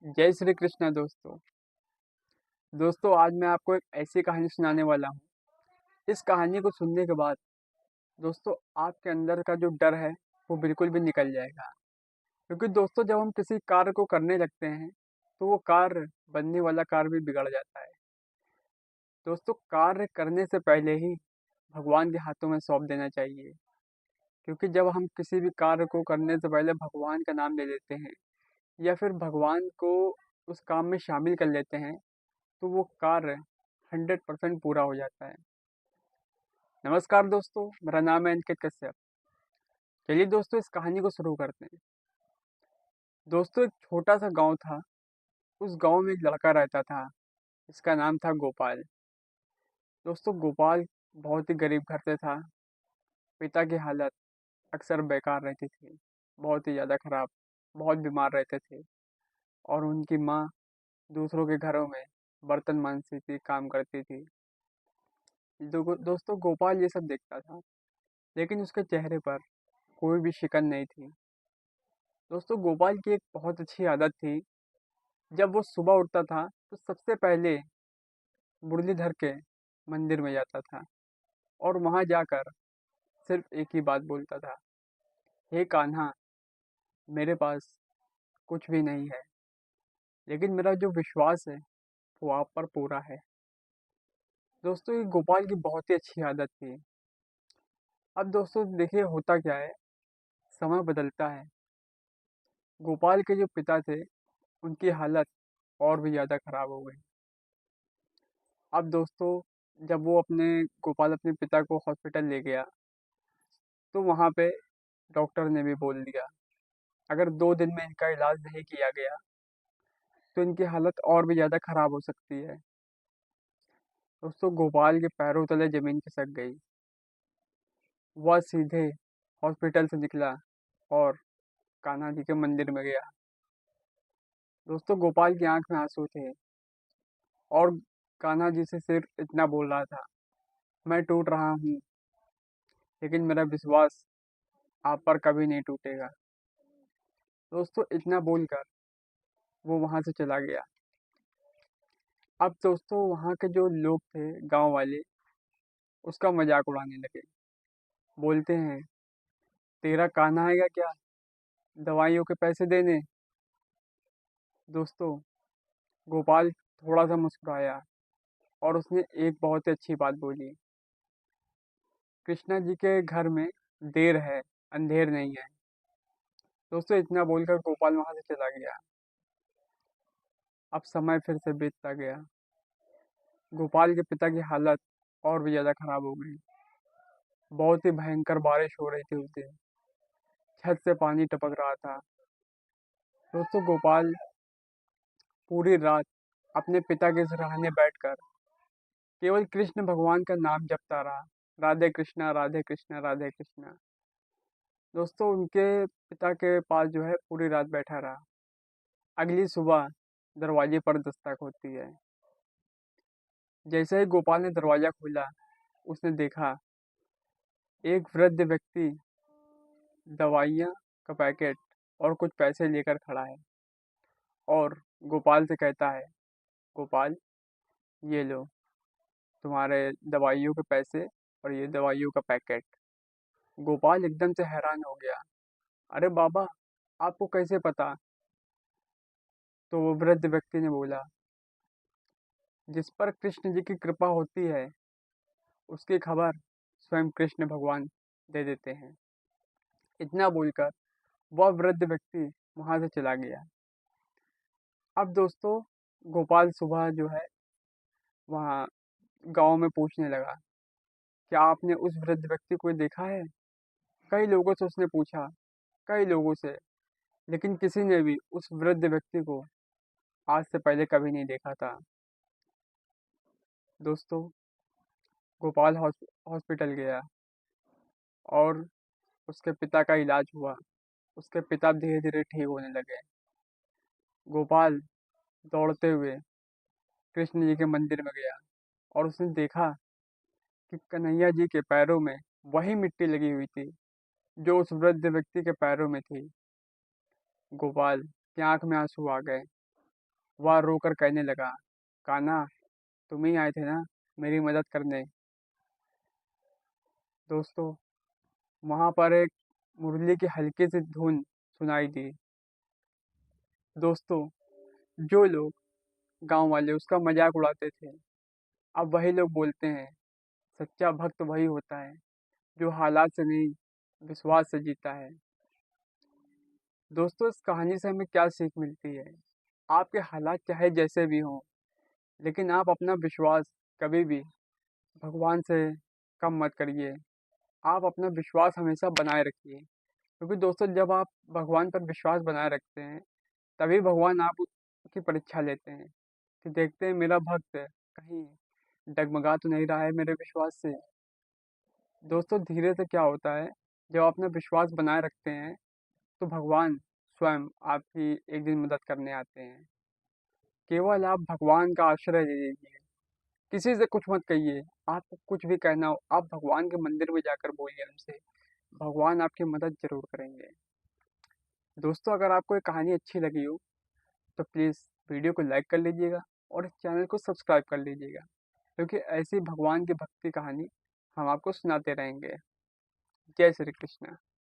जय श्री कृष्णा दोस्तों। आज मैं आपको एक ऐसी कहानी सुनाने वाला हूँ। इस कहानी को सुनने के बाद दोस्तों आपके अंदर का जो डर है वो बिल्कुल भी निकल जाएगा। क्योंकि दोस्तों जब हम किसी कार्य को करने लगते हैं तो वो कार्य बनने वाला कार्य भी बिगड़ जाता है। दोस्तों कार्य करने से पहले ही भगवान के हाथों में सौंप देना चाहिए। क्योंकि जब हम किसी भी कार्य को करने से पहले भगवान का नाम ले लेते हैं या फिर भगवान को उस काम में शामिल कर लेते हैं तो वो कार्य 100% पूरा हो जाता है। नमस्कार दोस्तों, मेरा नाम है अंकित कश्यप। चलिए दोस्तों इस कहानी को शुरू करते हैं। दोस्तों एक छोटा सा गांव था। उस गांव में एक लड़का रहता था। इसका नाम था गोपाल। दोस्तों गोपाल बहुत ही गरीब घर से था। पिता की हालत अक्सर बेकार रहती थी, बहुत ही ज़्यादा खराब। बहुत बीमार रहते थे और उनकी माँ दूसरों के घरों में बर्तन मांजती थी, काम करती थी। दोस्तों गोपाल ये सब देखता था, लेकिन उसके चेहरे पर कोई भी शिकन नहीं थी। दोस्तों गोपाल की एक बहुत अच्छी आदत थी। जब वो सुबह उठता था तो सबसे पहले मुरलीधर के मंदिर में जाता था और वहां जाकर सिर्फ एक ही बात बोलता था, हे कान्हा, मेरे पास कुछ भी नहीं है, लेकिन मेरा जो विश्वास है वो आप पर पूरा है। दोस्तों ये गोपाल की बहुत ही अच्छी आदत थी। अब दोस्तों देखिए होता क्या है, समय बदलता है। गोपाल के जो पिता थे उनकी हालत और भी ज़्यादा खराब हो गई। अब दोस्तों जब वो गोपाल अपने पिता को हॉस्पिटल ले गया तो वहाँ पे डॉक्टर ने भी बोल दिया, अगर 2 दिन में इनका इलाज नहीं किया गया तो इनकी हालत और भी ज़्यादा खराब हो सकती है। दोस्तों गोपाल के पैरों तले ज़मीन खिसक गई। वह सीधे हॉस्पिटल से निकला और कान्हा जी के मंदिर में गया। दोस्तों गोपाल की आंख में आंसू थे और कान्हा जी से सिर्फ इतना बोल रहा था, मैं टूट रहा हूँ लेकिन मेरा विश्वास आप पर कभी नहीं टूटेगा। दोस्तों इतना बोलकर वो वहां से चला गया। अब दोस्तों वहां के जो लोग थे, गांव वाले, उसका मजाक उड़ाने लगे। बोलते हैं, तेरा कान्हा आएगा क्या दवाइयों के पैसे देने। दोस्तों गोपाल थोड़ा सा मुस्कुराया और उसने एक बहुत ही अच्छी बात बोली, कृष्णा जी के घर में देर है, अंधेर नहीं है। दोस्तों इतना बोलकर गोपाल वहां से चला गया। अब समय फिर से बीतता गया। गोपाल के पिता की हालत और भी ज्यादा खराब हो गई। बहुत ही भयंकर बारिश हो रही थी उस दिन। छत से पानी टपक रहा था। दोस्तों गोपाल पूरी रात अपने पिता के सराहने बैठकर केवल कृष्ण भगवान का नाम जपता रहा, राधे कृष्णा राधे कृष्णा राधे कृष्णा। दोस्तों उनके पिता के पास जो है पूरी रात बैठा रहा। अगली सुबह दरवाजे पर दस्तक होती है। जैसे ही गोपाल ने दरवाजा खोला, उसने देखा एक वृद्ध व्यक्ति दवाइयाँ का पैकेट और कुछ पैसे लेकर खड़ा है और गोपाल से कहता है, गोपाल ये लो तुम्हारे दवाइयों के पैसे और ये दवाइयों का पैकेट। गोपाल एकदम से हैरान हो गया, अरे बाबा, आपको कैसे पता। तो वो वृद्ध व्यक्ति ने बोला, जिस पर कृष्ण जी की कृपा होती है उसकी खबर स्वयं कृष्ण भगवान दे देते हैं। इतना बोलकर वह वृद्ध व्यक्ति वहां से चला गया। अब दोस्तों गोपाल सुबह जो है वहाँ गांव में पूछने लगा, क्या आपने उस वृद्ध व्यक्ति को देखा है। कई लोगों से उसने पूछा, कई लोगों से, लेकिन किसी ने भी उस वृद्ध व्यक्ति को आज से पहले कभी नहीं देखा था। दोस्तों गोपाल हॉस्पिटल गया और उसके पिता का इलाज हुआ। उसके पिता धीरे धीरे ठीक होने लगे। गोपाल दौड़ते हुए कृष्ण जी के मंदिर में गया और उसने देखा कि कन्हैया जी के पैरों में वही मिट्टी लगी हुई थी जो उस वृद्ध व्यक्ति के पैरों में थी। गोपाल की आंख में आंसू आ गए। वह रोकर कहने लगा, कान्हा, तुम ही आए थे ना मेरी मदद करने। दोस्तों, वहां पर एक मुरली की हल्की सी धुन सुनाई दी। दोस्तों, जो लोग गांव वाले उसका मजाक उड़ाते थे, अब वही लोग बोलते हैं, सच्चा भक्त वही होता है जो हालात से नहीं, विश्वास से जीता है। दोस्तों, इस कहानी से हमें क्या सीख मिलती है? आपके हालात चाहे जैसे भी हों, लेकिन आप अपना विश्वास कभी भी भगवान से कम मत करिए। आप अपना विश्वास हमेशा बनाए रखिए, क्योंकि दोस्तों, जब आप भगवान पर विश्वास बनाए रखते हैं, तभी भगवान आप की परीक्षा लेते हैं कि देखते हैं मेरा भक्त कहीं डगमगा तो नहीं रहा है मेरे विश्वास से। दोस्तों, धीरे से क्या होता है, जब आप अपना विश्वास बनाए रखते हैं, तो भगवान स्वयं आपकी एक दिन मदद करने आते हैं। केवल आप भगवान का आश्रय ले लीजिए, किसी से कुछ मत कहिए। आपको कुछ भी कहना हो, आप भगवान के मंदिर में जाकर बोलिए उनसे, भगवान आपकी मदद जरूर करेंगे। दोस्तों, अगर आपको ये कहानी अच्छी लगी हो, तो प्लीज़ वीडियो को लाइक कर लीजिएगा और इस चैनल को सब्सक्राइब कर लीजिएगा, क्योंकि ऐसी भगवान की भक्ति कहानी हम आपको सुनाते रहेंगे। जय श्री कृष्ण।